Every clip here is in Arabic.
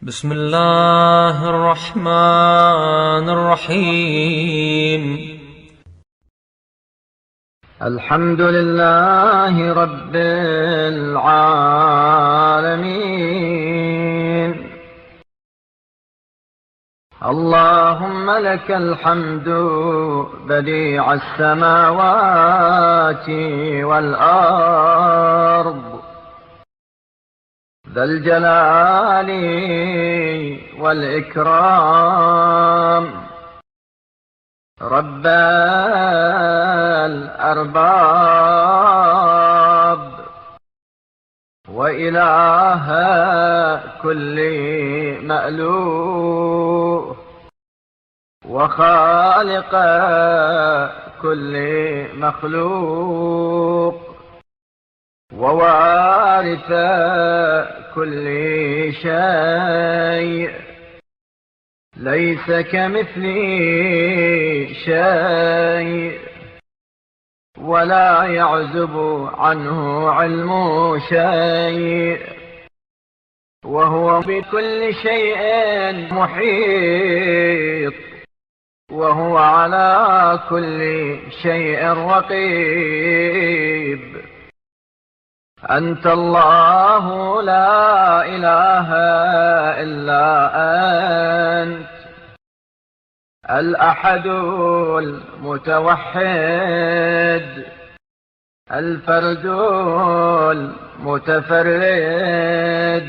بسم الله الرحمن الرحيم. الحمد لله رب العالمين. اللهم لك الحمد بديع السماوات والأرض، ذا الجلال والإكرام، رب الأرباب، وإله كل مألوه، وخالق كل مخلوق، ووارث كل شيء، ليس كمثله شيء، ولا يعزب عنه علم شيء، وهو بكل شيء محيط، وهو على كل شيء رقيب. أنت الله لا إله إلا أنت، الأحد المتوحد، الفرد المتفرد.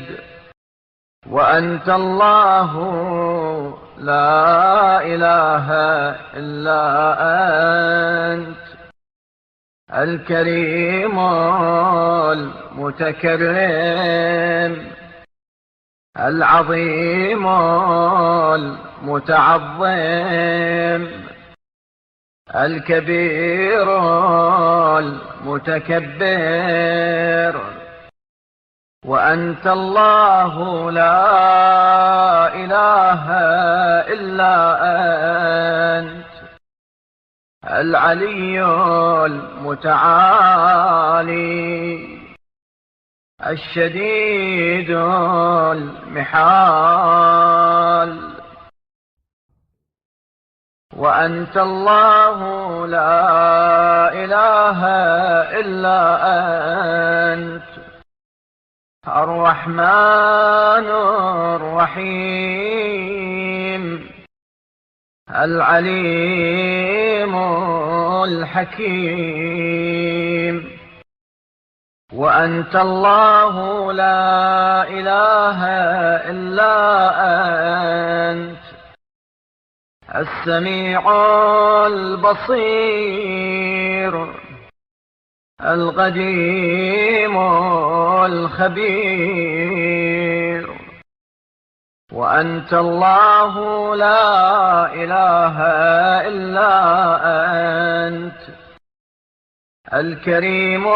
وأنت الله لا إله إلا أنت، الكريم المتكرم، العظيم المتعظم، الكبير المتكبر. وأنت الله لا إله إلا أنت، العلي المتعالي، الشديد المحال. وأنت الله لا إله إلا أنت، الرحمن الرحيم، العليم الحكيم. وأنت الله لا إله إلا أنت، السميع البصير، القديم الخبير. وأنت الله لا إله إلا أنت، الكريم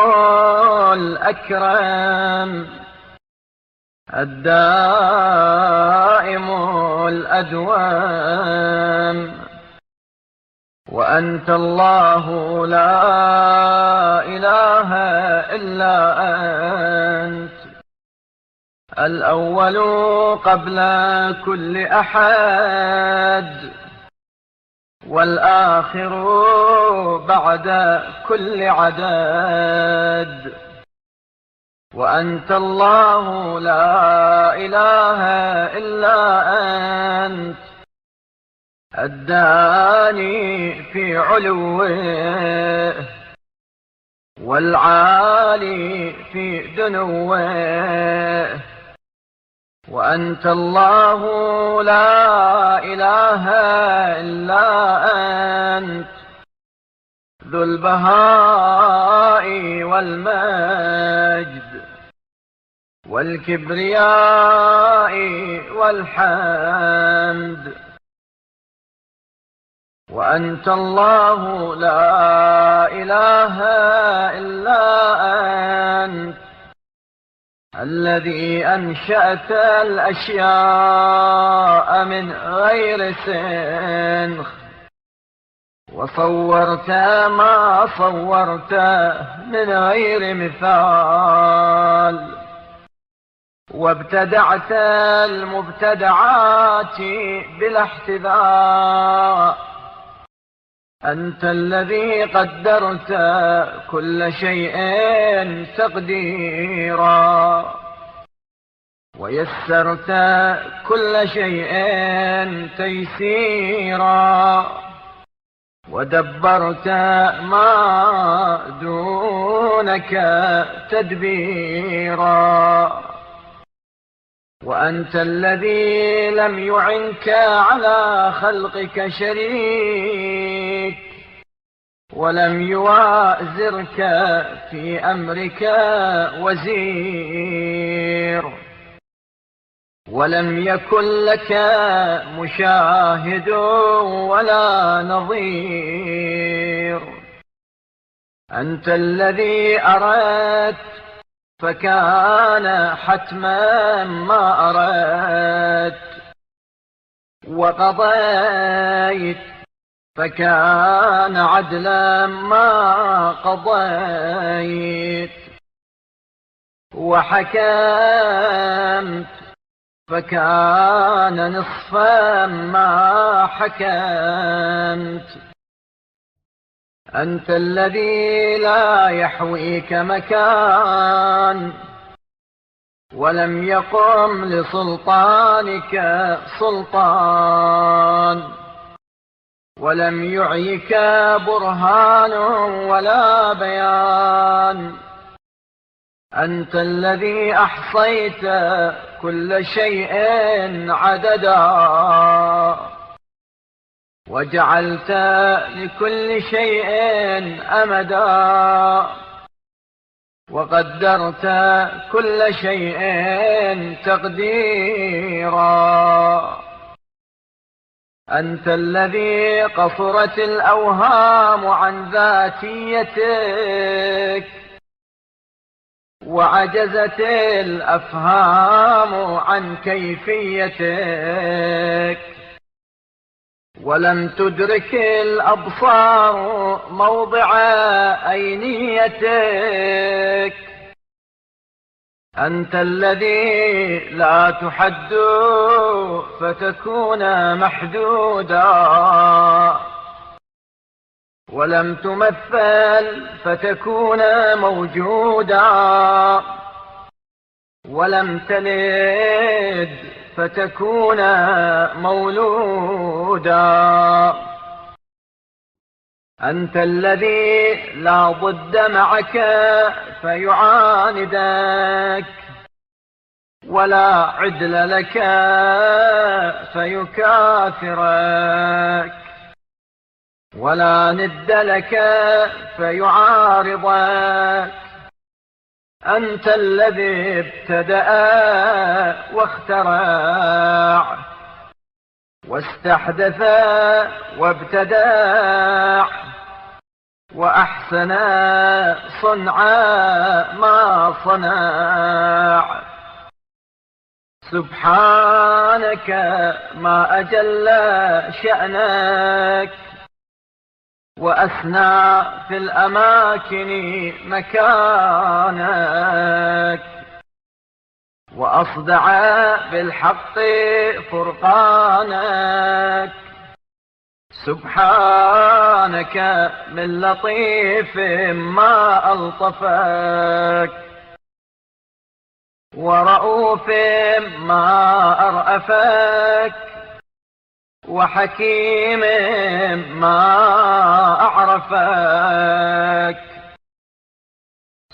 الأكرم، الدائم الأدوم. وأنت الله لا إله إلا أنت، الأول قبل كل أحد، والآخر بعد كل عدد. وأنت الله لا إله إلا أنت، الداني في علوه، والعالي في دنوه. وأنت الله لا إله إلا أنت، ذو البهاء والمجد، والكبرياء والحمد. وأنت الله لا إله إلا أنت، الذي أنشأت الأشياء من غير سنخ، وصورت ما صورت من غير مثال. وابتدعت المبتدعات بلا احتذاء. أنت الذي قدرت كل شيء تقديرا، ويسرت كل شيء تيسيرا، ودبرت ما دونك تدبيرا. وأنت الذي لم يعنك على خلقك شريك، ولم يوازرك في أمرك وزير، ولم يكن لك مشاهد ولا نظير. أنت الذي أردت فكان حتما ما أردت، وقضيت فكان عدلا ما قضيت، وحكمت فكان نصفا ما حكمت. أنت الذي لا يحويك مكان، ولم يقم لسلطانك سلطان، ولم يعيك برهان ولا بيان. أنت الذي أحصيت كل شيء عددا، وجعلت لكل شيء أمدا، وقدرت كل شيء تقديرا. أنت الذي قصرت الأوهام عن ذاتيتك، وعجزت الأفهام عن كيفيتك، ولم تدرك الأبصار موضع أينيتك. أنت الذي لا تحد فتكون محدودا، ولم تمثل فتكون موجودا، ولم تلد فتكون مولودا. أنت الذي لا ضد معك فيعاندك، ولا عدل لك فيكاثرك، ولا ند لك فيعارضك. أنت الذي ابتدأ واخترع، واستحدث وابتدع، وأحسن صنع ما صنع. سبحانك ما أجل شأنك، وأسنى في الأماكن مكانك، وأصدع بالحق فرقانك. سبحانك من لطيف ما ألطفك، ورؤوف ما أرأفك، وحكيم ما أعرفك.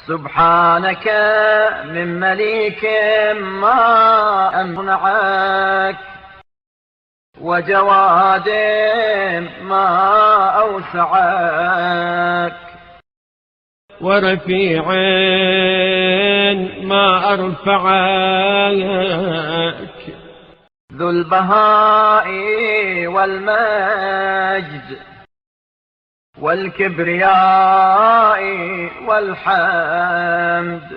سبحانك من مليك ما أمنعك، وجواد ما أوسعك. ورفيع ما أرفعك، ذو البهاء والمجد والكبرياء والحمد.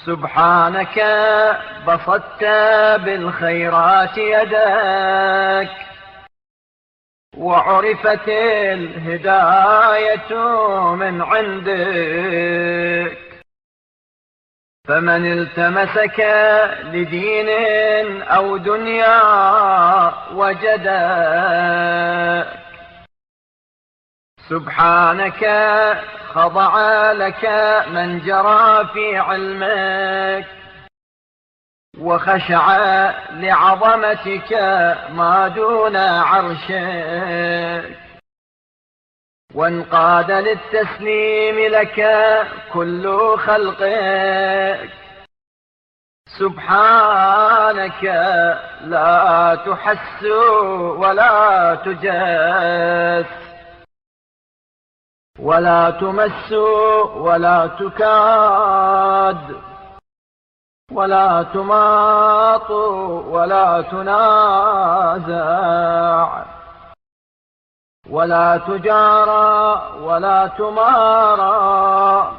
سبحانك بسطت بالخيرات يدك، وعرفت الهداية من عندك. فمن التمسك لدين أو دنيا وجدك. سبحانك خضع لك من جرى في علمك، وخشع لعظمتك ما دون عرشك، وانقاد للتسليم لك كل خلقك. سبحانك لا تحس ولا تجس، ولا تمس ولا تكاد، ولا تماط ولا تنازع، ولا تجارى ولا تمارى،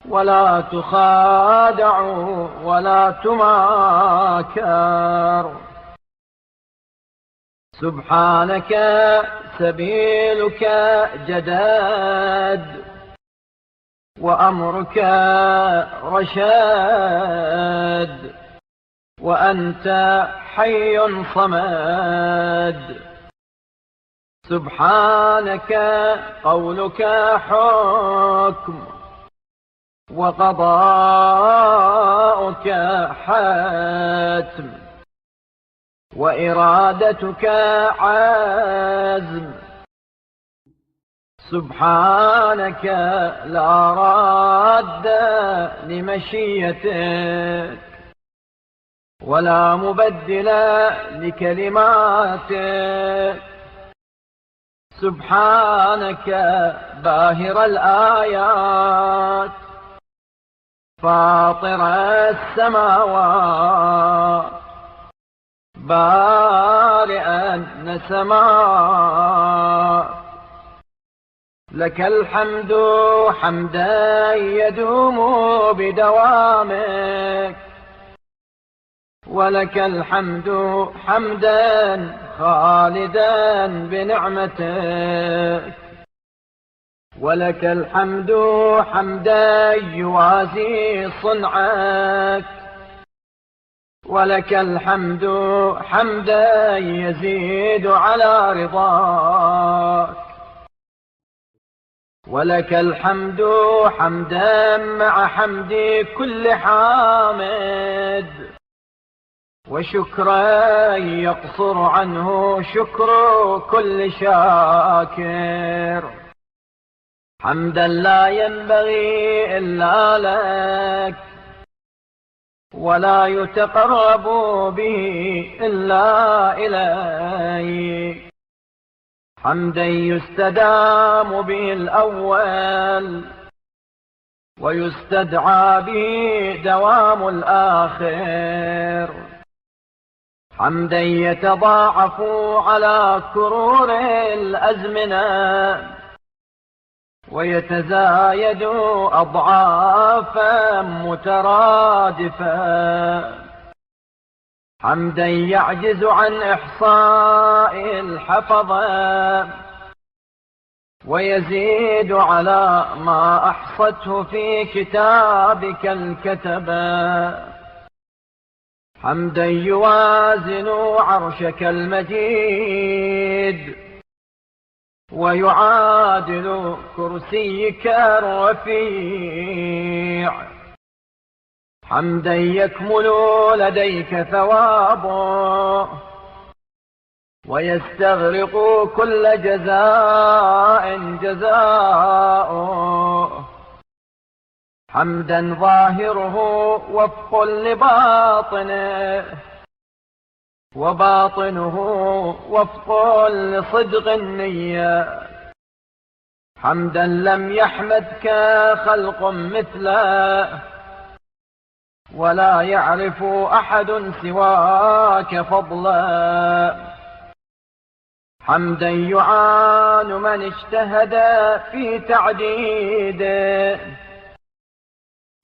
ولا تخادع ولا تماكر. سبحانك سبيلك جداد، وأمرك رشاد، وأنت حي صمد. سبحانك قولك حكم، وقضاؤك حتم، وإرادتك عزم. سبحانك لا راد لمشيتك، ولا مبدل لكلماتك. سبحانك باهر الآيات، فاطر السماوات، بارئ النسمات. لك الحمد حمدا يدوم بدوامك، ولك الحمد حمدا خالدا بنعمتك، ولك الحمد حمدا يوازي صنعك، ولك الحمد حمدا يزيد على رضاك، ولك الحمد حمدا مع حمد كل حامد، وشكرا يقصر عنه شكر كل شاكر. حمدا لا ينبغي إلا لك، ولا يتقرب به إلا إليك. حمدا يستدام به الأول، ويستدعى به دوام الآخر. حمدا يتضاعف على كرور الأزمنة، ويتزايد أضعافا مترادفة. حمدا يعجز عن إحصاء الحفظة، ويزيد على ما أحصته في كتابك الكتبة. حمدا يوازن عرشك المجيد، ويعادل كرسيك الرفيع. حمدا يكمل لديك ثوابه، ويستغرق كل جزاء جزاؤه. حمدا ظاهره وفق لباطنه، وباطنه وفق لصدق النية. حمدا لم يحمدك خلق مثله، ولا يعرف أحد سواك فضلا. حمدا يعان من اجتهد في تعديده،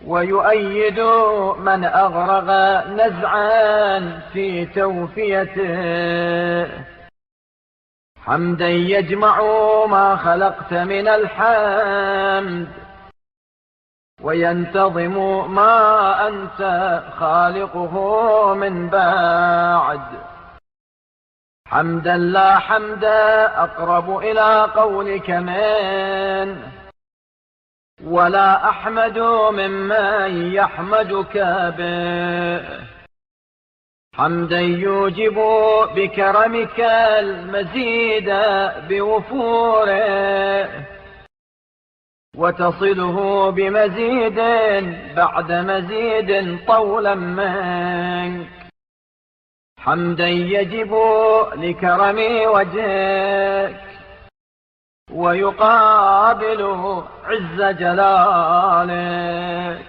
ويؤيد من أغرغ نزعا في توفيته. حمدا يجمع ما خلقت من الحمد، وينتظم ما أنت خالقه من بعد. حمدا لا حمدا أقرب إلى قولك من، ولا أحمد ممن يحمدك به. حمدا يوجب بكرمك المزيد بوفوره، وتصله بمزيد بعد مزيد طولا منك. حمدا يجب لكرم وجهك، ويقابل عز جلالك.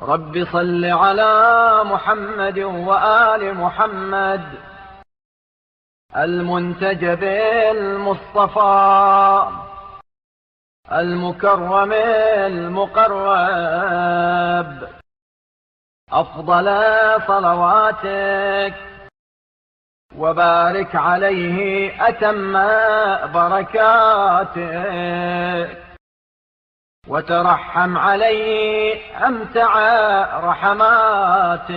رب صل على محمد وآل محمد المنتجب المصطفى المكرم المقرب. أفضل صلواتك وبارك عليه أتم بركاتك، وترحم عليه أمتع رحماتك.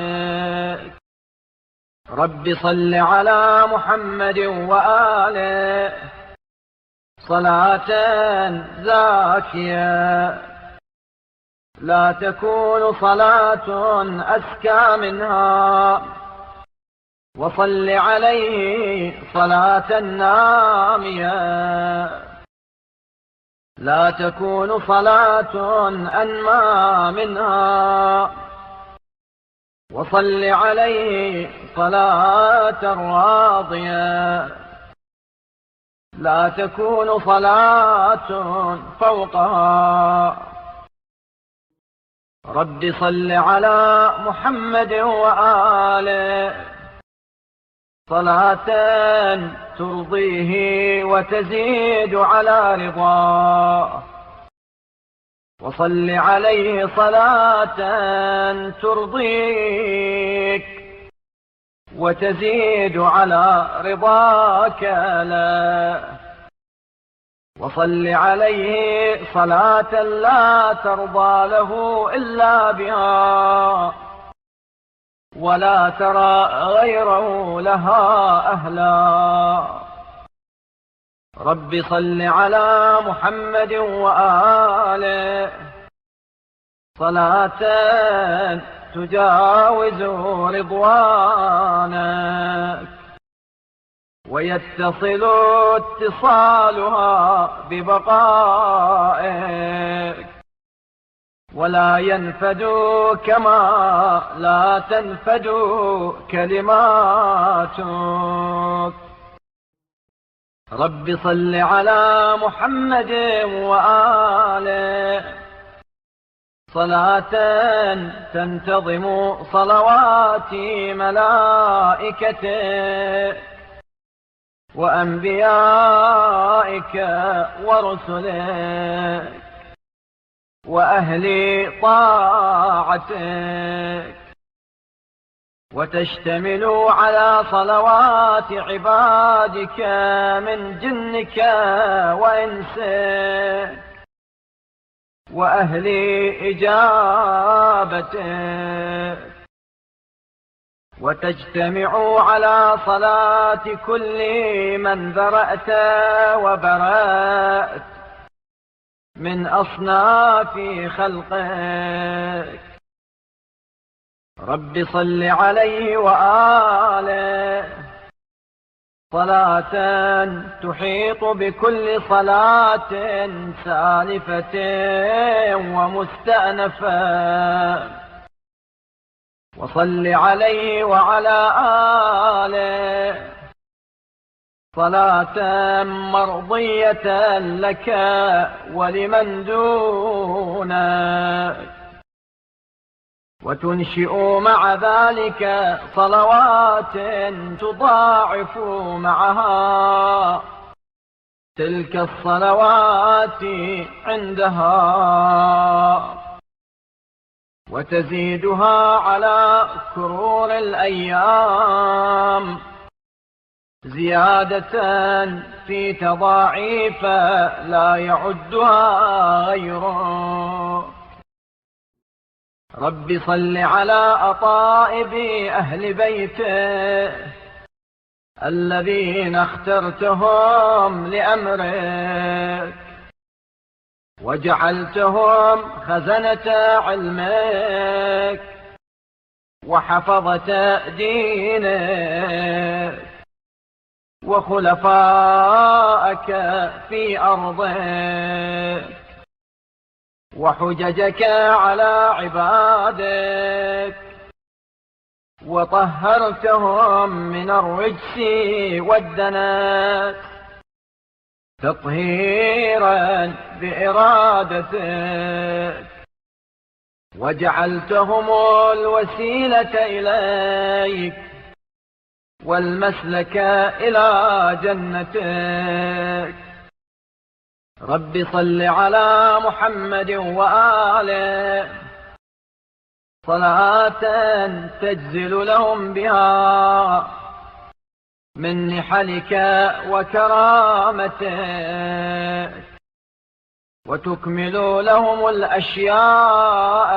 رب صل على محمد وآله صلاة زاكية لا تكون صلاة أزكى منها، وصل عليه صلاة نامية لا تكون صلاة أنمى منها، وصل عليه صلاة راضية لا تكون صلاة فوقها. رب صل على محمد وآله صلاة ترضيه وتزيد على رضاه، وصل عليه صلاة ترضيك وتزيد على رضاك له، وصل عليه صلاة لا ترضى له إلا بها، ولا ترى غيره لها أهلا. رب صل على محمد وآله صلاة تجاوز رضوانك، ويتصل اتصالها ببقائك، ولا ينفد كما لا تنفد كلماتك. رب صل على محمد وآله صلاة تنتظم صلوات ملائكته وأنبيائك ورسلك وأهل طاعتك، وتشتمل على صلوات عبادك من جنك وإنسك وأهل إجابتك، وتجتمع على صلاة كل من ذرأت وبرأت من أصناف خلقك. رب صل عليه وآله صلاة تحيط بكل صلاة سالفة ومستأنفة، وصل عليه وعلى آله صلاة مرضية لك ولمن دونك، وتنشئ مع ذلك صلوات تضاعف معها تلك الصلوات عندها، وتزيدها على كرور الأيام زيادة في تضاعيف لا يعدها غيره. رب صل على أطائب أهل بيته الذين اخترتهم لأمرك وجعلتهم خزنة علمك وحفظة دينك وخلفاءك في أرضك وحججك على عبادك وطهرتهم من الرجس والدنس تطهيرا بإرادتك وجعلتهم الوسيلة إليك والمسلك إلى جنتك. رب صل على محمد وآله صلاة تجزل لهم بها من نحلك وكرامتك وتكمل لهم الأشياء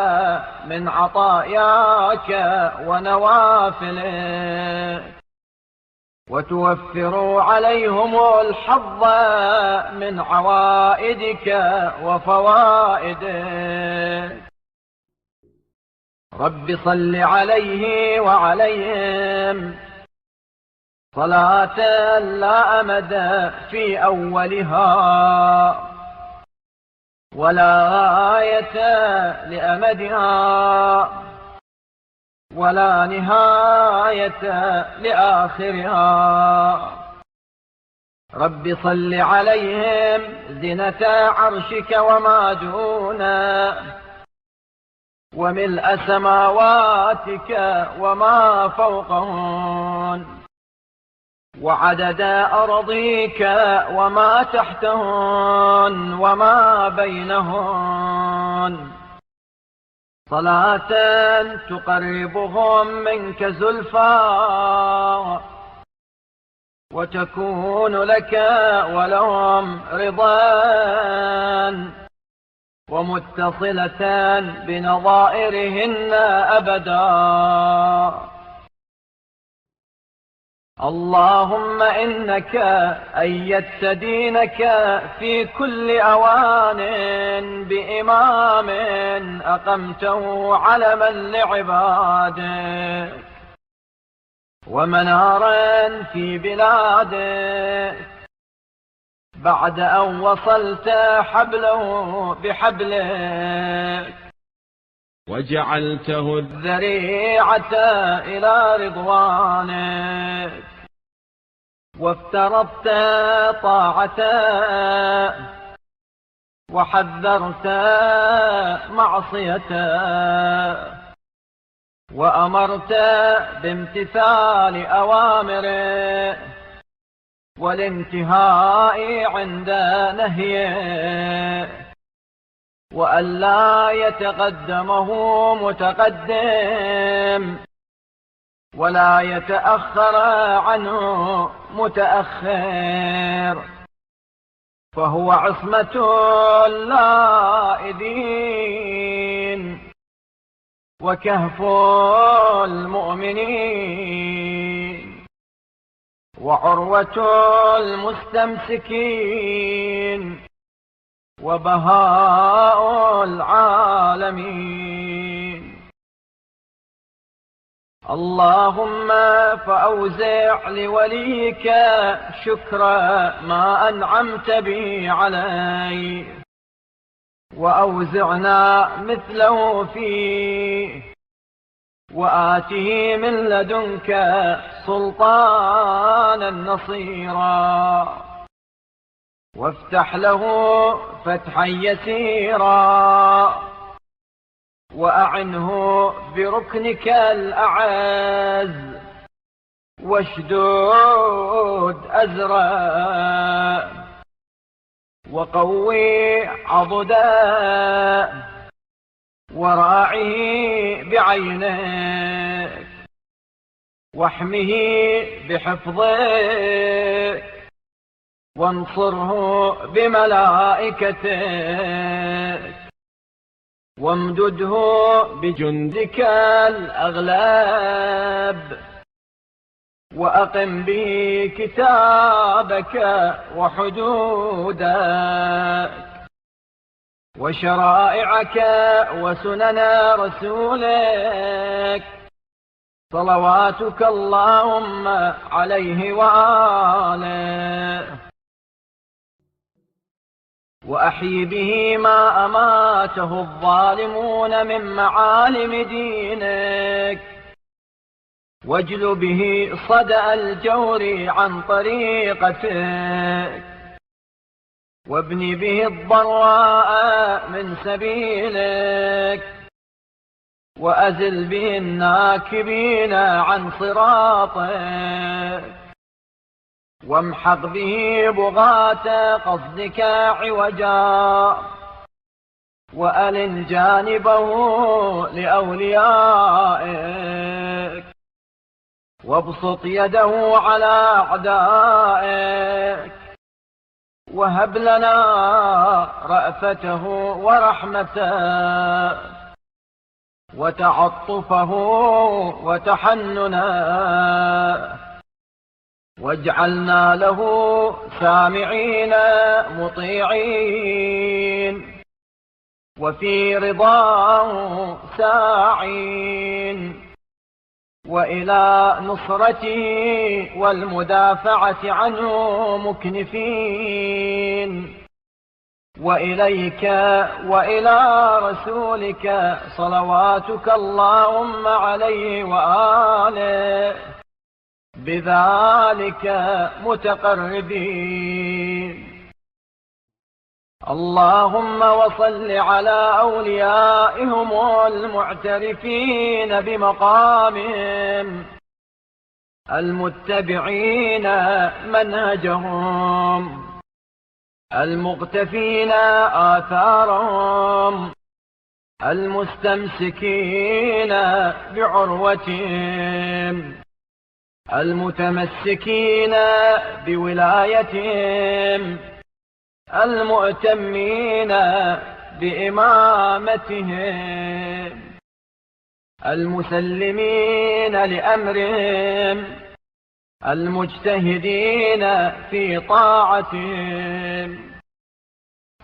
من عطاياك ونوافلك وتوفر عليهم الحظ من عوائدك وفوائدك. رب صل عليه وعليهم صلاة لا أمد في أولها ولا غاية لأمدها ولا نهاية لآخرها. رب صل عليهم زنة عرشك وما دونه وملء سماواتك وما فوقهن وعدد أرضيك وما تحتهن وما بينهن صلاة تقربهم منك زلفى وتكون لك ولهم رضا ومتصلة بنظائرهن أبدا. اللهم إنك أيدت دينك في كل أوان بإمام أقمته علما لعبادك ومنارا في بلادك بعد أن وصلت حبله بحبلك وجعلته الذريعة إلى رضوانك وافترضت طاعته وحذرت معصيته وأمرت بامتثال أوامره والانتهاء عند نهيه وأن لا يتقدمه متقدم ولا يتأخر عنه متأخر فهو عصمة اللائذين وكهف المؤمنين وعروة المستمسكين وبهاء العالمين. اللهم فأوزع لوليك شكر ما أنعمت به عليه وأوزعنا مثله فيه وآته من لدنك سلطانا نصيرا وافتح له فتحا يسيرا وأعنه بركنك الأعز واشدود أزرا وقوي عضدا وراعه بعينك واحمه بحفظك وانصره بملائكتك وامدده بجندك الأغلاب، وأقم به كتابك وحدودك وشرائعك وسنن رسولك، صلواتك اللهم عليه وآله. وأحي به ما أماته الظالمون من معالم دينك، واجل به صدأ الجور عن طريقتك، وابن به الضراء من سبيلك، وأزل به الناكبين عن صراطك، وامحق به بغاة قصدك عوجا، وألن جانبه لأوليائك، وابسط يده على أعدائك، وهب لنا رأفته ورحمته وتعطفه وتحننا، واجعلنا له سامعين مطيعين، وفي رضاه ساعين، وإلى نصرته والمدافعة عنه مكنفين، وإليك وإلى رسولك صلواتك اللهم عليه وآله بذلك متقربين. اللهم وصل على أوليائهم المعترفين بمقامهم، المتبعين منهجهم، المقتفين آثارهم، المستمسكين بعروتهم، المتمسكين بولايتهم، المؤتمين بإمامتهم، المسلمين لأمرهم، المجتهدين في طاعتهم،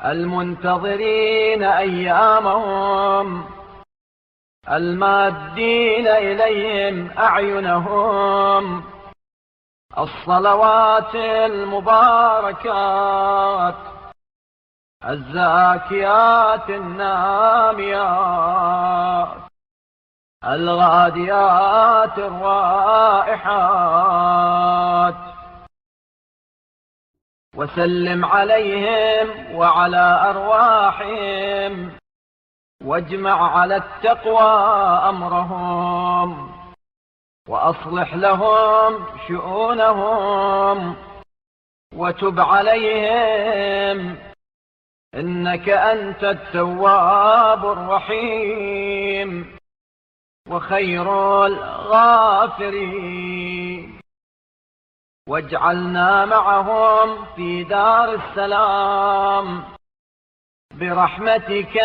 المنتظرين أيامهم، المادين إليهم أعينهم، الصلوات المباركات الزاكيات الناميات الغاديات الرائحات، وسلم عليهم وعلى أرواحهم، واجمع على التقوى أمرهم، وأصلح لهم شؤونهم، وتب عليهم إنك أنت التواب الرحيم وخير الغافرين. واجعلنا معهم في دار السلام برحمتك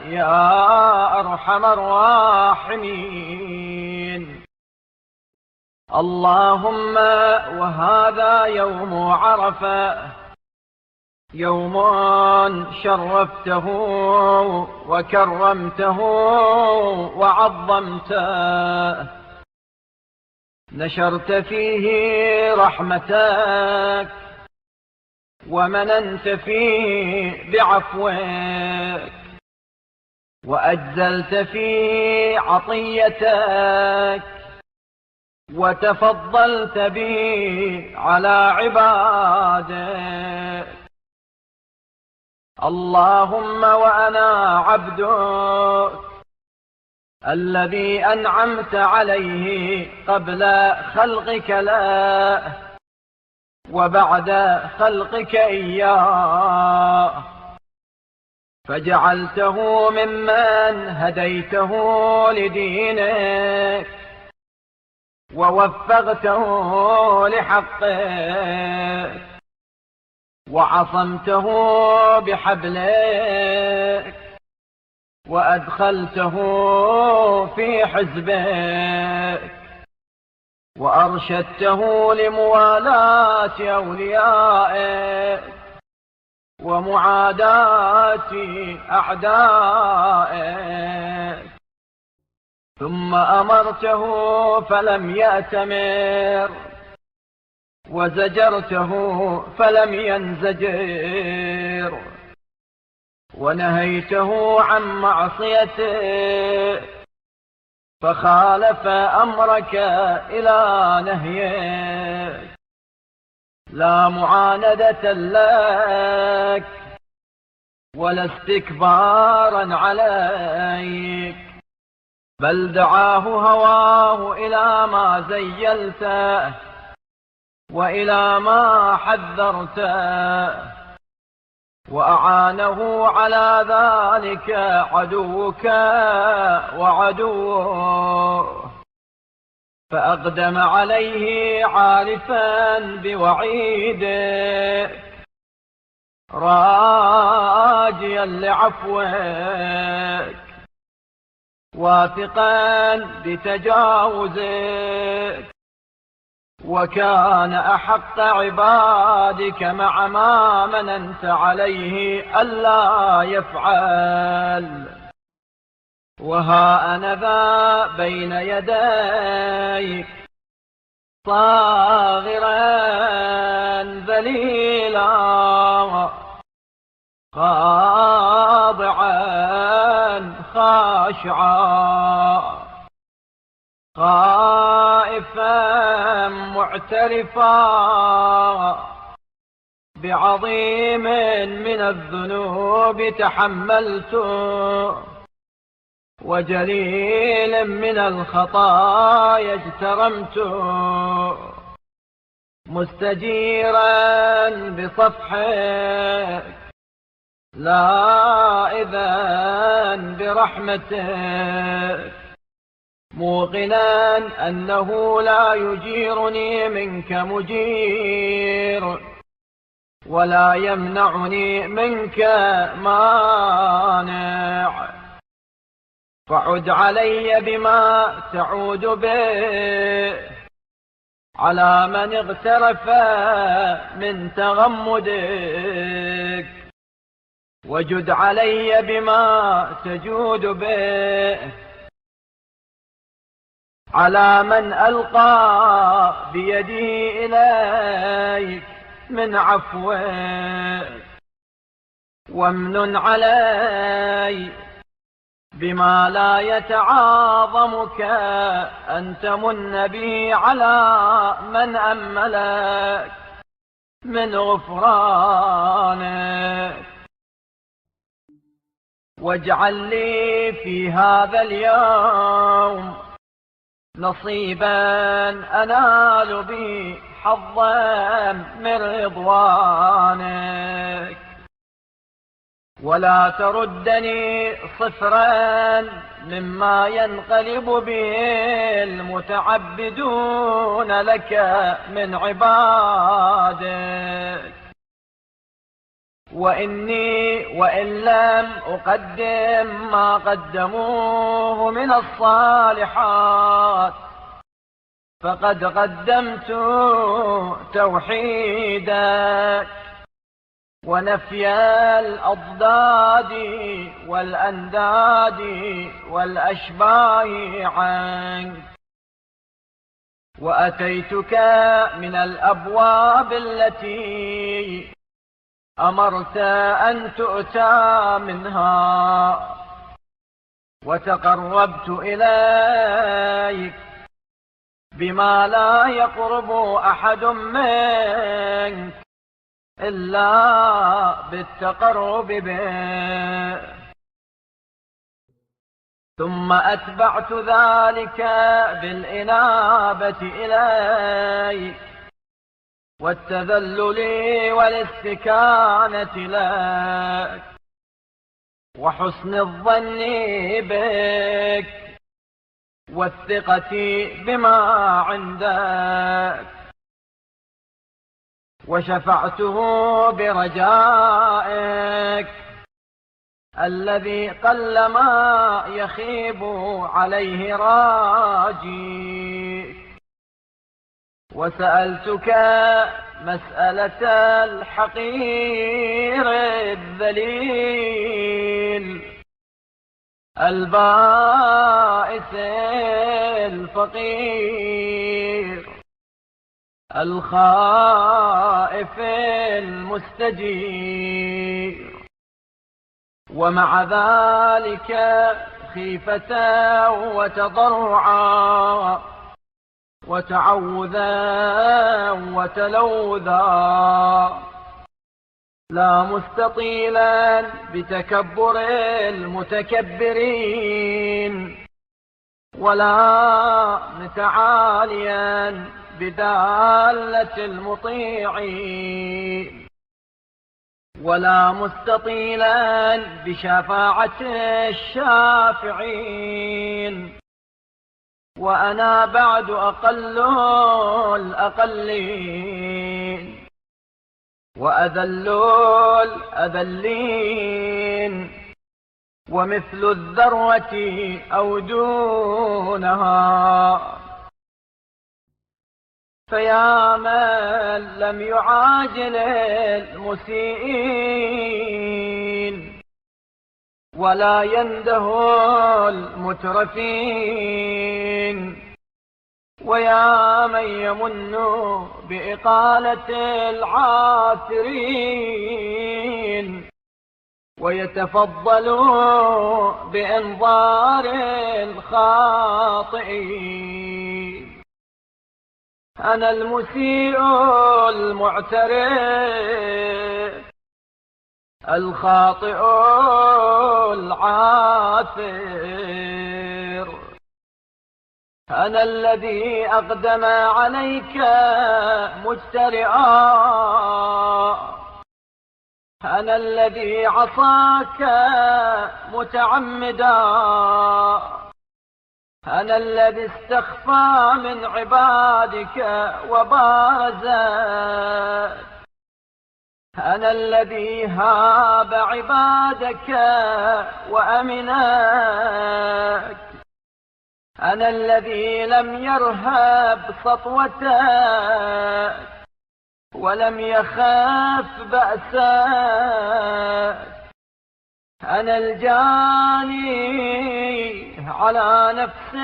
يا أرحم الراحمين. اللهم وهذا يوم عرفة، يوم شرفته وكرمته وعظمته، نشرت فيه رحمتك، ومننت فيه بعفوك، وأجزلت فيه عطيتك، وتفضلت به على عبادك. اللهم وأنا عبدك الذي أنعمت عليه قبل خلقك له وبعد خلقك إياه، فجعلته ممن هديته لدينك، ووفقته لحقك، وعصمته بحبلك، وأدخلته في حزبك، وأرشدته لموالاة أوليائك ومعاداة أعدائك، ثم أمرته فلم يأتمر، وزجرته فلم ينزجر، ونهيته عن معصيته فخالف أمرك إلى نهيك، لا معاندة لك ولا استكبارا عليك، بل دعاه هواه إلى ما زيلته وإلى ما حذرته، وأعانه على ذلك عدوك وعدوه، فأقدم عليه عارفا بوعيدك راجيا لعفوك واثقا بتجاوزك، وكان أحق عبادك مع ما مننت عليه ألا يفعل. وها أنا ذا بين يديك صاغرا ذليلا خاضعا خاشعا خائفا معترفا بعظيم من الذنوب تحملت، وجليل من الخطايا اجترمت، مستجيرا بصفحك لائذا برحمتك، موقنا أنه لا يجيرني منك مجير، ولا يمنعني منك مانع، فعد علي بما تعود به على من اغترف من تغمدك، وجد علي بما تجود به على من ألقى بيدي إليك من عفوك، وامنن علي بما لا يتعاظمك أن تمن بي على من أملك من غفرانك، واجعل لي في هذا اليوم نصيبا أنال به حظا من رضوانك، ولا تردني صفرا مما ينقلب به المتعبدون لك من عبادك، وإني وإن لم أقدم ما قدموه من الصالحات فقد قدمت توحيدك ونفي الأضداد والأنداد والأشباه عنك، وأتيتك من الأبواب التي أمرت أن تؤتى منها، وتقربت إليك بما لا يقرب أحد منك إلا بالتقرب به، ثم أتبعت ذلك بالإنابة إليك والتذلل والاستكانة لك وحسن الظن بك والثقة بما عندك، وشفعته برجائك الذي قلما يخيب عليه راجيك. وسألتك مسألة الحقير الذليل البائس الفقير الخائف المستجير، ومع ذلك خيفة وتضرعا وتعوذا وتلوذا، لا مستطيلا بتكبر المتكبرين، ولا متعاليا بدالة المطيعين، ولا مستطيلا بشفاعة الشافعين، وأنا بعد أقل الأقلين وأذل الأذلين، ومثل الذروة أو دونها. فيا من لم يعاجل المسيئين ولا ينده المترفين، ويا من يمن بإقالة العاثرين ويتفضل بإنظار الخاطئين. أنا المسيء المعترف الخاطئ العاثر، أنا الذي أقدم عليك مجترئا، أنا الذي عصاك متعمدا، أنا الذي استخفى من عبادك وبارزك، أنا الذي هاب عبادك وأمناك، أنا الذي لم يرهب سطوتك ولم يخاف بأسك، أنا الجاني على نفسه،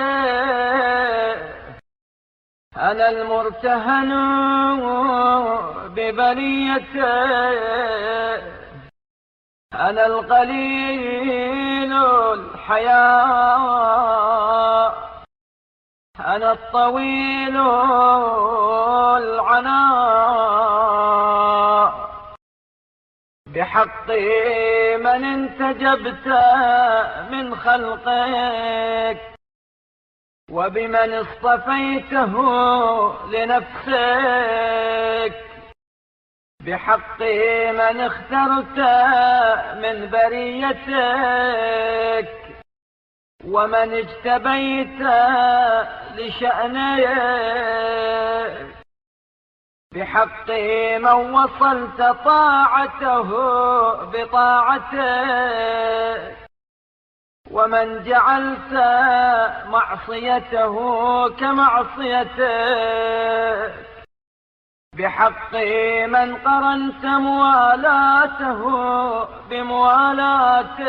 أنا المرتهن ببنيته، أنا القليل الحياة، أنا الطويل العناء، بحق من انتجبت من خلقك، وبمن اصطفيته لنفسك، بحق من اخترت من بريتك، ومن اجتبيت لشأنك، بحق من وصلت طاعته بطاعتك، ومن جعلت معصيته كمعصيتك، بحق من قرنت موالاته بموالاتك،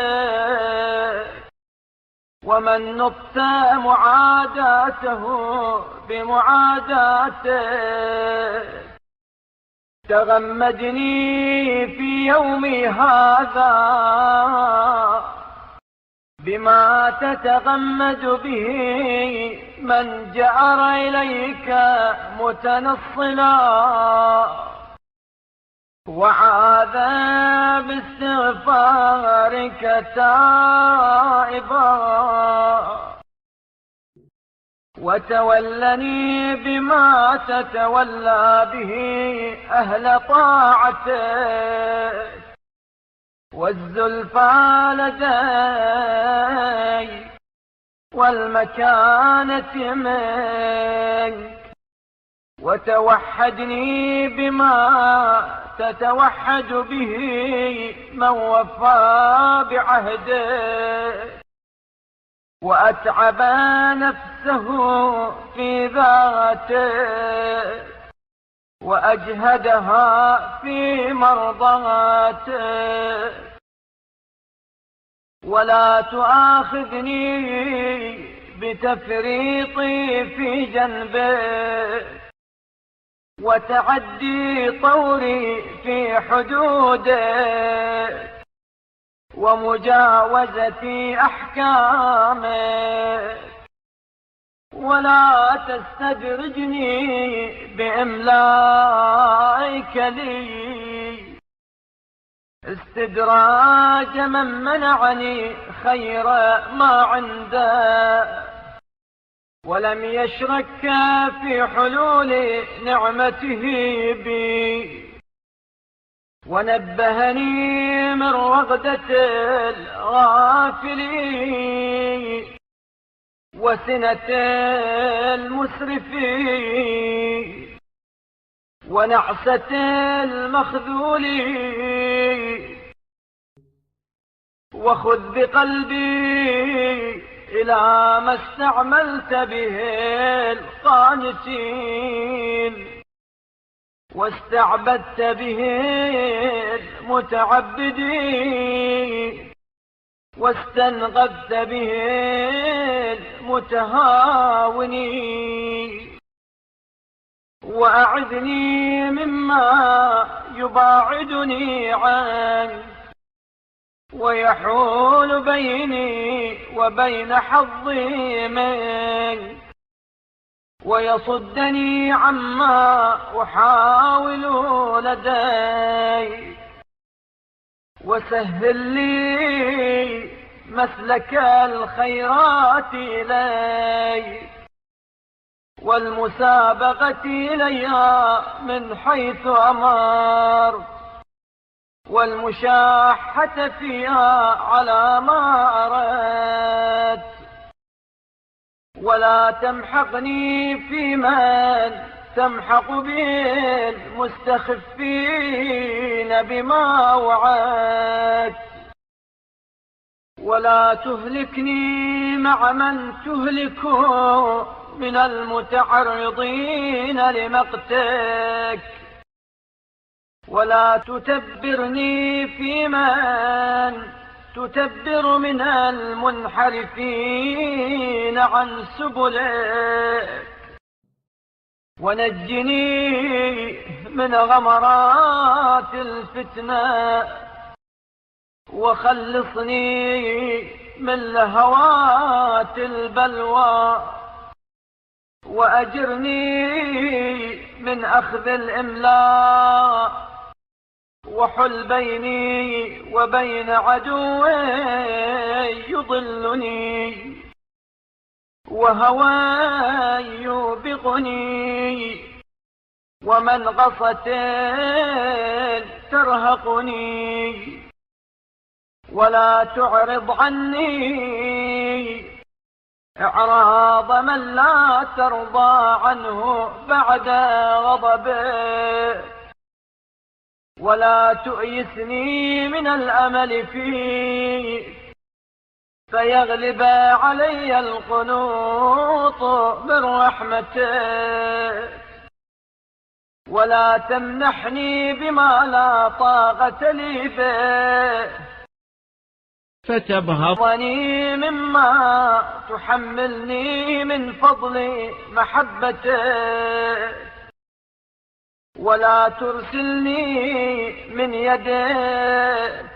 ومن نطت معاداته بمعاداتك. تغمدني في يومي هذا بما تتغمد به من جأر إليك متنصلا، وعاذ باستغفارك تائبا، وتولني بما تتولى به أهل طاعتك، والزلفى لدي والمكانة منك، وتوحدني بما تتوحد به من وفى بعهده، وأتعب نفسه في ذاته وأجهدها في مرضاته. ولا تؤاخذني بتفريطي في جنبه وتعدي طوري في حدوده ومجاوزة أحكامه. ولا تستدرجني بإملائك لي استدراج من منعني خير ما عنده ولم يشرك في حلول نعمته بي، ونبهني من رغدة الغافلين وسنة المسرفين ونعسة المخذولين. وخذ بقلبي إلى ما استعملت به القانتين واستعبدت به المتعبدين واستنغبت به المتهاونين. وأعذني مما يباعدني عنك ويحول بيني وبين حظي منك ويصدني عما أحاول لديك. وسهل لي مسلك الخيرات إليك والمسابقة إليها من حيث أمرت والمشاحة فيها على ما أردت. ولا تمحقني في من تمحق به المستخفين بما وعدت، ولا تهلكني مع من تهلك من المتعرضين لمقتك، ولا تتبرني في من تتبر من المنحرفين عن سبلك. ونجني من غمرات الفتنة وخلصني من لهوات البلوى وأجرني من أخذ الإملاء وحل بيني وبين عدو يضلني وهوى يوبقني ومنغصة ترهقني. ولا تعرض عني إعراض من لا ترضى عنه بعد غضبه، ولا تؤيسني من الأمل فيه فيغلب علي القنوط من رحمته. ولا تمنحني بما لا طاقة لي به فتبهضني مما تحملني من فضل محبته. ولا ترسلني من يدك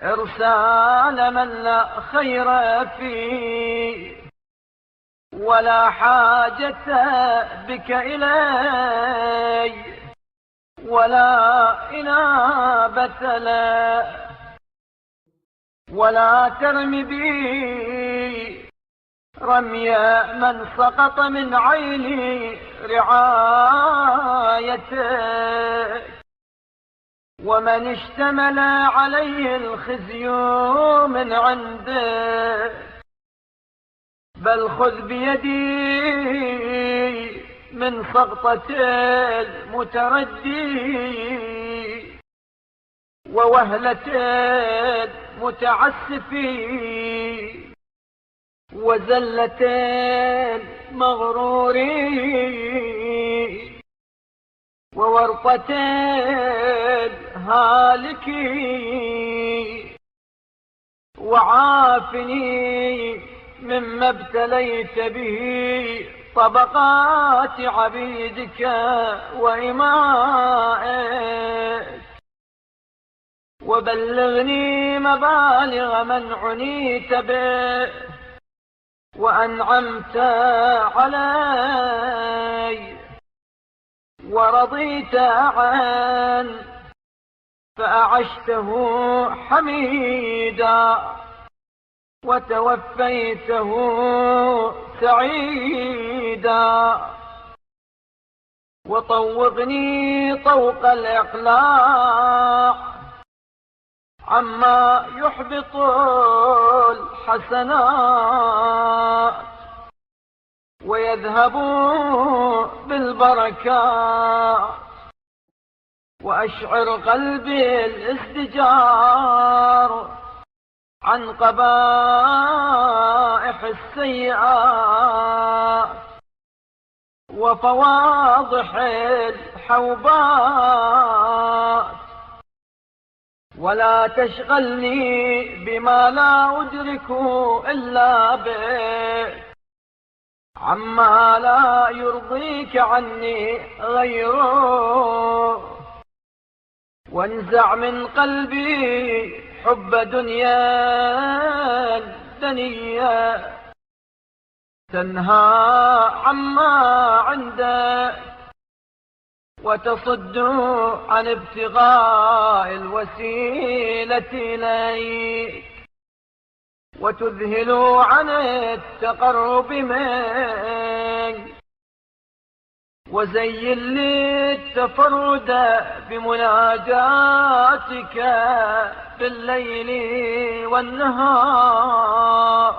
إرسال من لا خير فيه ولا حاجة بك إلي ولا إنابة له. ولا ترم بي رمي من سقط من عيني رعايتك ومن اشتمل عليه الخزي من عندك، بل خذ بيدي من سقطة المتردي ووهلة المتعسف وزلة المغرور وورطة الهالك وعافني مما ابتليت به طبقات عبيدك وإمائك وبلغني مبالغ من عنيت به وأنعمت علي ورضيت عنه فأعشته حميدا وتوفيته سعيدا وطوقني طوق الإقلاع عما يحبط الحسنات ويذهب بالبركات وأشعر قلبي الازدجار عن قبائح السيئات وفواضح الحوبات ولا تشغلني بما لا أدرك إلا بك عما لا يرضيك عني غيره وانزع من قلبي حب دنيا دنيا تنهى عما عندك وتصد عن ابتغاء الوسيلة إليك وتذهل عن التقرب منك وزين لي التفرد بمناجاتك بالليل والنهار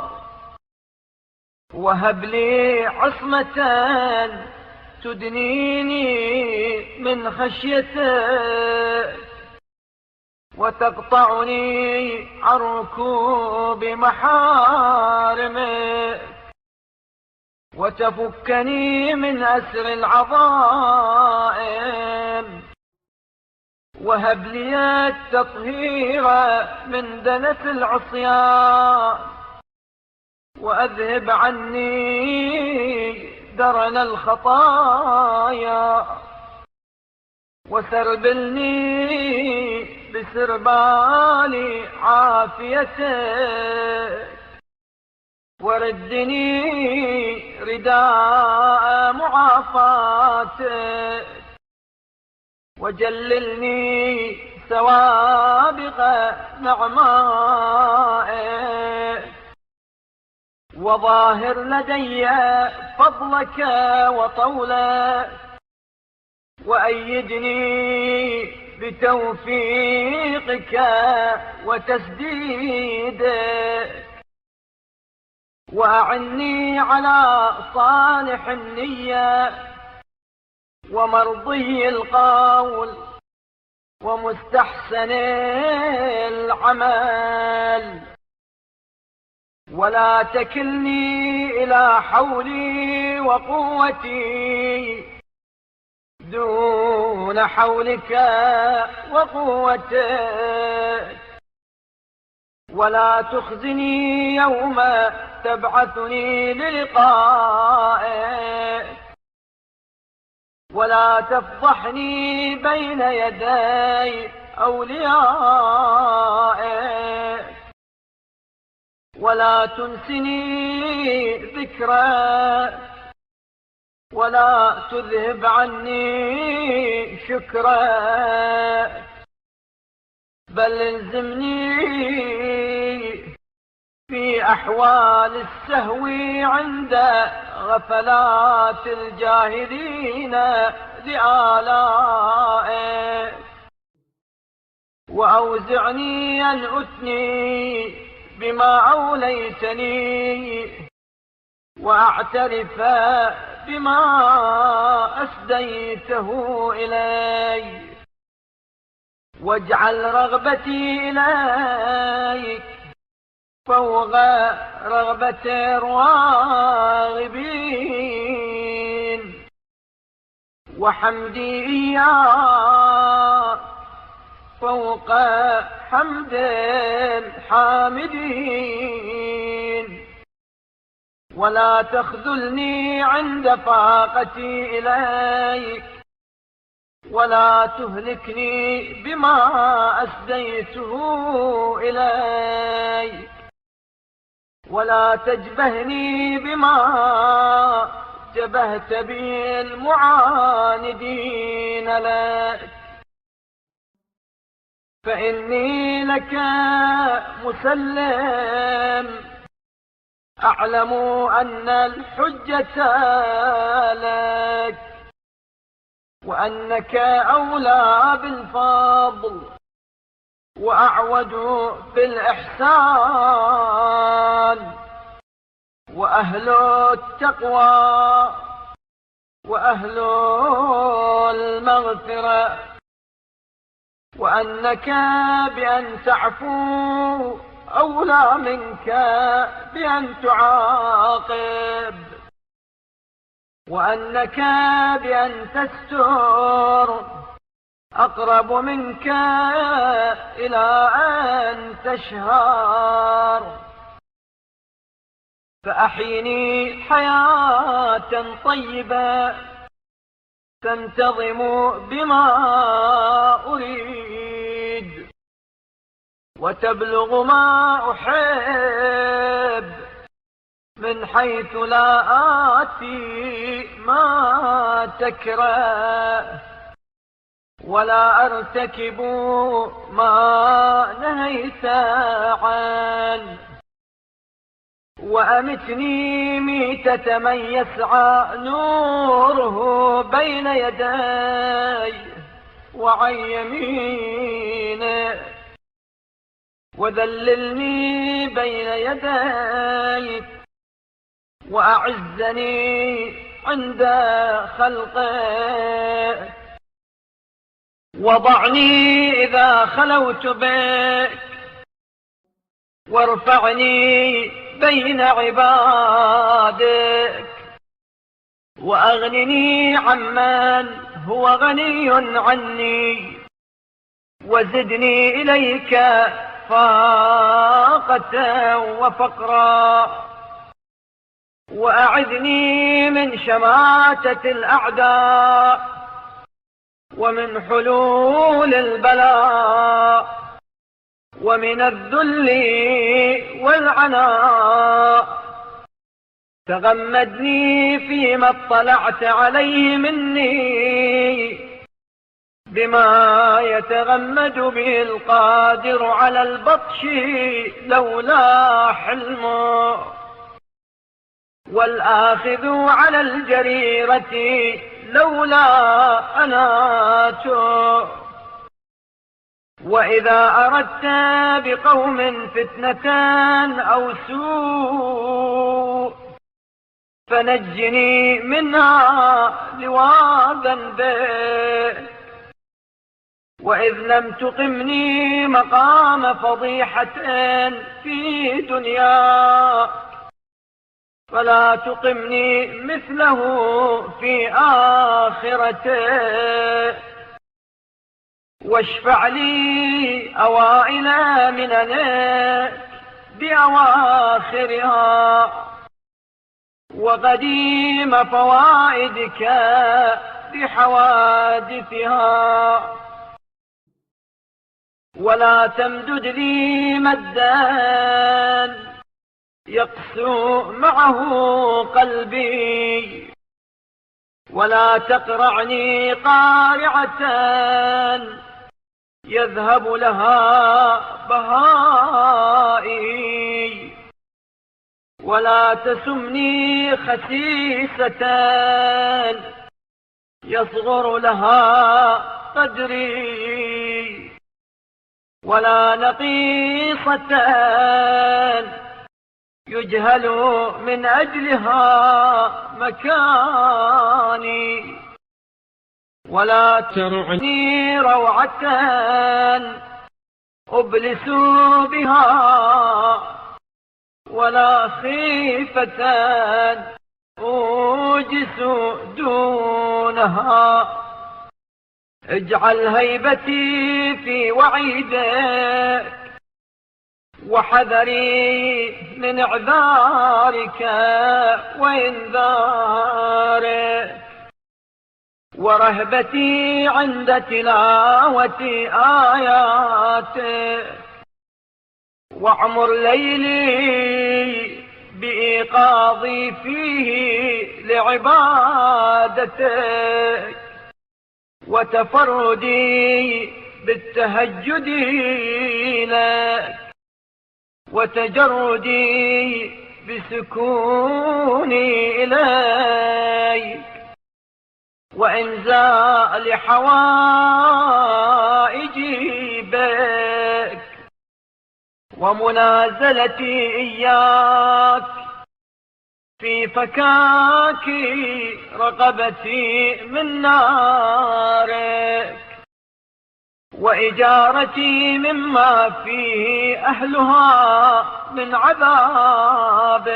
وهب لي عصمة تدنيني من خشيتك وتقطعني عن ركوب محارمك وتفكني من أسر العظائم وهب لي التطهير من دنس العصيان وأذهب عني درن الخطايا وسربلني بسربال عافيتك وردني رداء معافاتك وجللني سوابق نعمائك وظاهر لدي فضلك وطولك وأيدني بتوفيقك وتسديدك وأعني على صالح النية ومرضي القول ومستحسن العمل ولا تكلني إلى حولي وقوتي دون حولك وقوتك ولا تخزني يوم تبعثني للقائك ولا تفضحني بين يدي أوليائك ولا تنسني ذكرك ولا تذهب عني شكرك بل الزمني في أحوال السهو عند غفلات الجاهلين لآلائك وأوزعني أن أثني بما أوليتني وأعترف بما أسديته إلي، واجعل رغبتي إليك فوق رغبة الراغبين، وحمدي إياك فوق حمد الحامدين، ولا تخذلني عند فاقتي إليك، ولا تهلكني بما أسديته إليك، ولا تجبهني بما جبهت به المعاندين لك، فإني لك مسلم، أعلم أن الحجة لك، وأنك أولى بالفضل وأعود بالإحسان، وأهل التقوى وأهل المغفرة، وأنك بأن تعفو أولى منك بأن تعاقب، وأنك بأن تستر أقرب منك إلى أن تشهر، فأحيني حياة طيبة تنتظم بما أريد، وتبلغ ما أحب من حيث لا آتي ما تكره، ولا أرتكب ما نهيت عنه، وأمتني ميتة من يسعى نوره بين يدي وعن يمينه، وذللني بين يديك، وأعزني عند خلقك، وضعني إذا خلوت بك، وارفعني بين عبادك، وأغنني عمن هو غني عني، وزدني إليك فاقة وفقرا، وأعذني من شماتة الأعداء ومن حلول البلاء ومن الذل والعناء. تغمدني فيما اطلعت عليه مني بما يتغمد به القادر على البطش لولا حلمه، والآخذ على الجريرة لولا أناته. وإذا أردت بقوم فتنة أو سوء فنجني منها لواذا بك، وإذ لم تقمني مقام فضيحة في دنياك فلا تقمني مثله في آخرته. واشفع لي أوائل مننك بأواخرها، وقديم فوائدك بحوادثها. ولا تمدد لي مدا يقسو معه قلبي، ولا تقرعني قارعة يذهب لها بهائي، ولا تسمني خسيسة يصغر لها قدري، ولا نقيصة يجهل من أجلها مكاني، ولا ترعني روعة أبلس بها، ولا خيفة أوجس دونها. اجعل هيبتي في وعيدك، وحذري من اعذارك وانذارك، ورهبتي عند تلاوة آياتك، واعمر ليلي بإيقاظي فيه لعبادتك، وتفردي بالتهجد لك، وتجردي بسكوني إليك، وإنزال حوائجي بك، ومنازلتي إياك في فكاك رقبتي من نارك، وإجارتي مما فيه أهلها من عذابك.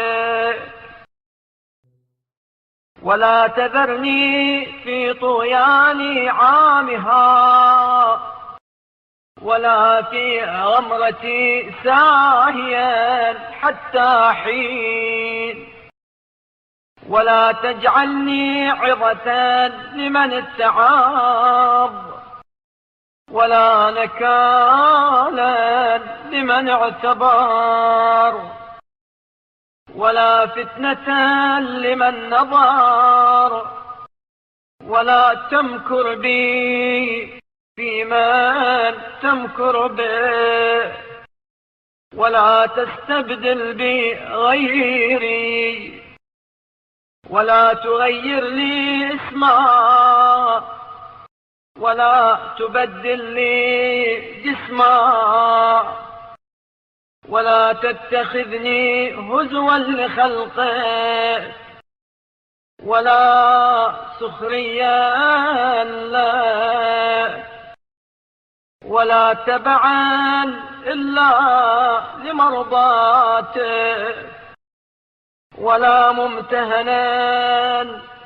ولا تذرني في طغيان عامها، ولا في غمرتي ساهيا حتى حين، ولا تجعلني عظة لمن اتعظ، ولا نكالا لمن اعتبر، ولا فتنة لمن نظر، ولا تمكر بي في من تمكر به، ولا تستبدل بي غيري، ولا تغير لي اسما، ولا تبدل لي جسما، ولا تتخذني هزوا لخلقك، ولا سخريا لك، ولا تبعا إلا لمرضاتك، ولا ممتهنا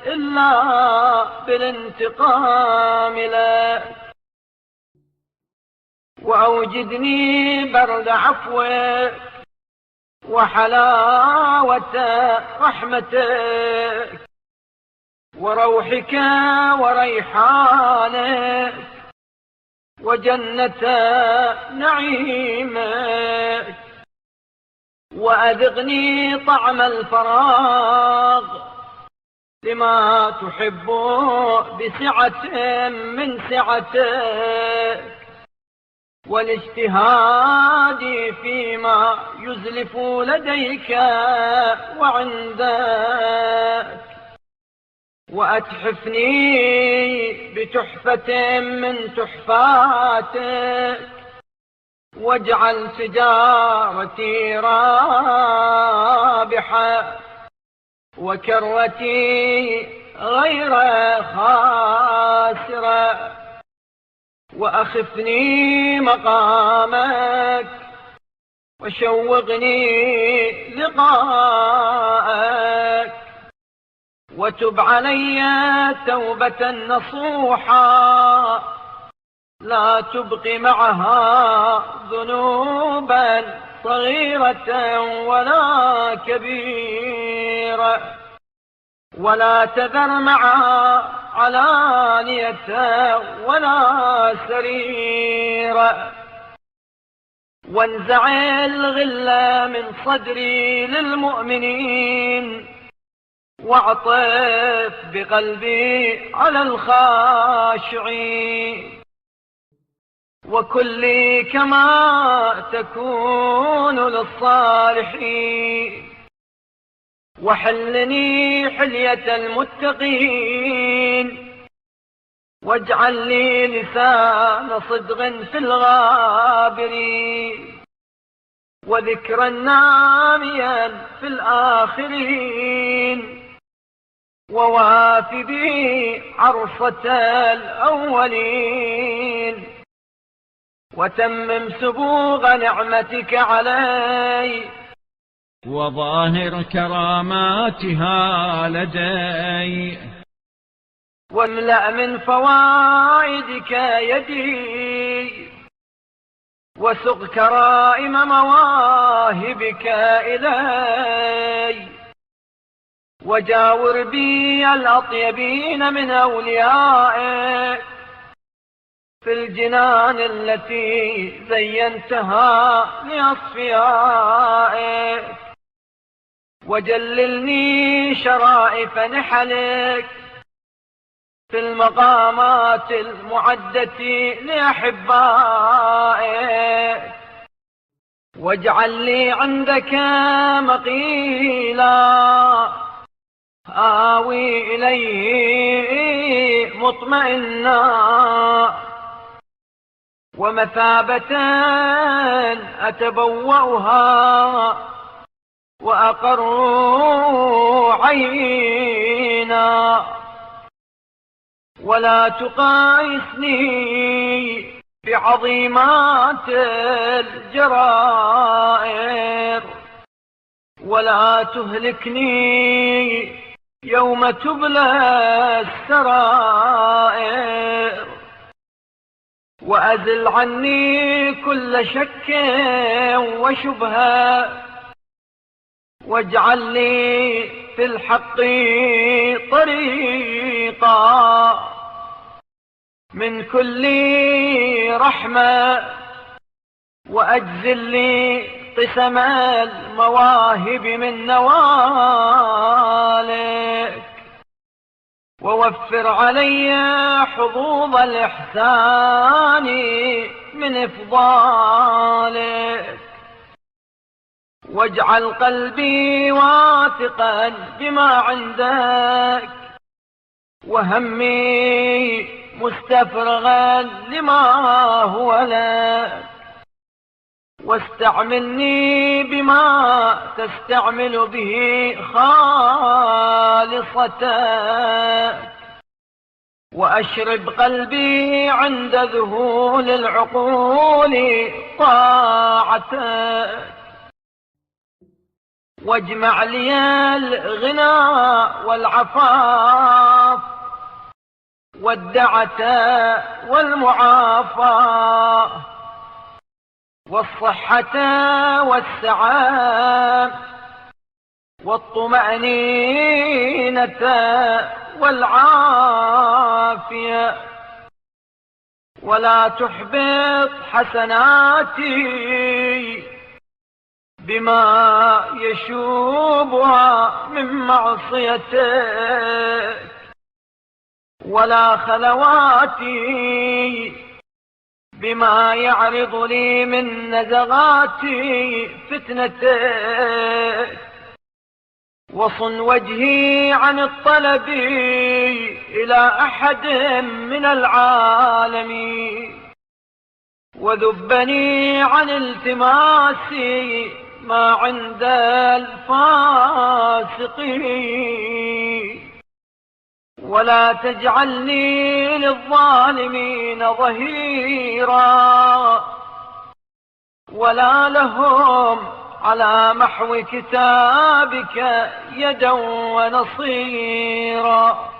إلا بالانتقام لك. وأوجدني برد عفوك وحلاوة رحمتك، وروحك وريحانك، وجنة نعيمك، وأذقني طعم الفراغ لما تحب بسعة من سعتك، والاجتهاد فيما يزلف لديك وعندك، وأتحفني بتحفة من تحفاتك، واجعل تجارتي رابحة، وكرتي غير خاسرة، وأخفني مقامك، وشوقني لقاءك، وتب علي توبة نصوحا لا تبقي معها ذنوبا صغيرة ولا كبيرة، ولا تذر معها علانية ولا سريرة، وانزع الغل من صدري للمؤمنين، واعطف بقلبي على الخاشعين، وكلي كما تكون للصالحين، وحلني حلية المتقين، واجعل لي لسان صدق في الغابرين، وذكرا ناميا في الآخرين، ووافي بي عرصة الأولين، وتمم سبوغ نعمتك علي، وظاهر كراماتها لدي، واملأ من فوائدك يدي، وسق كرائم مواهبك إلي، وجاور بي الأطيبين من أوليائك في الجنان التي زينتها لأصفيائك، وجللني شرائف نحلك في المقامات المعدة لأحبائك، واجعل لي عندك مقيلا آوي إليه مطمئنا، ومثابة أتبوأها وأقر عينا، ولا تقايسني بعظيمات الجرائر، ولا تهلكني يوم تبلى السرائر، وأزل عني كل شك وشبهة، واجعل لي في الحق طريقا من كل رحمة، وأجزل لي قسم المواهب من نوالك، ووفر علي حظوظ الإحسان من إفضالك، واجعل قلبي واثقا بما عندك، وهمي مستفرغا لما هو لك، واستعملني بما تستعمل به خالصتك، وأشرب قلبي عند ذهول العقول طاعتك، واجمع لي الغنى والعفاف والدعة والمعافاة والصحة والسعادة والطمأنينة والعافية، ولا تحبط حسناتي بما يشوبها من معصيتك، ولا خلواتي بما يعرض لي من نزغات فتنتك، وصن وجهي عن الطلب إلى أحد من العالمين، وذبني عن التماس ما عند الفاسقين، ولا تجعلني للظالمين ظهيرا، ولا لهم على محو كتابك يدا ونصيرا،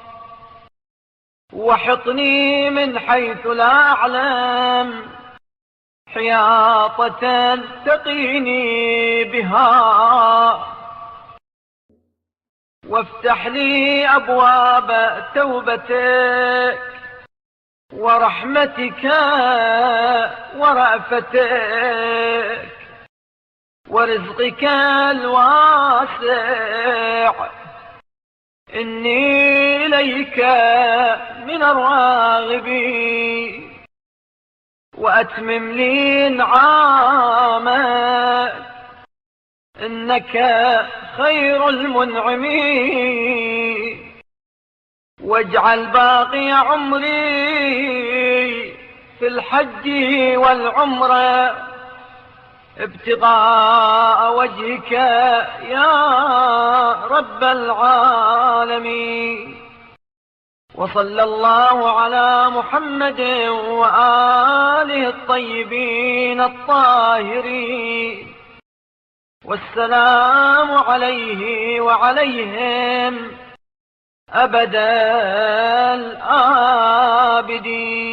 وحطني من حيث لا أعلم حياطة تقيني بها، وافتح لي أبواب توبتك ورحمتك ورأفتك ورزقك الواسع، إني إليك من الراغبين، وأتمم لي نعامك، إنك خير المنعمين، واجعل باقي عمري في الحج والعمرة ابتغاء وجهك يا رب العالمين. وصلى الله على محمد وآله الطيبين الطاهرين، والسلام عليه وعليهم أبد الآبدين.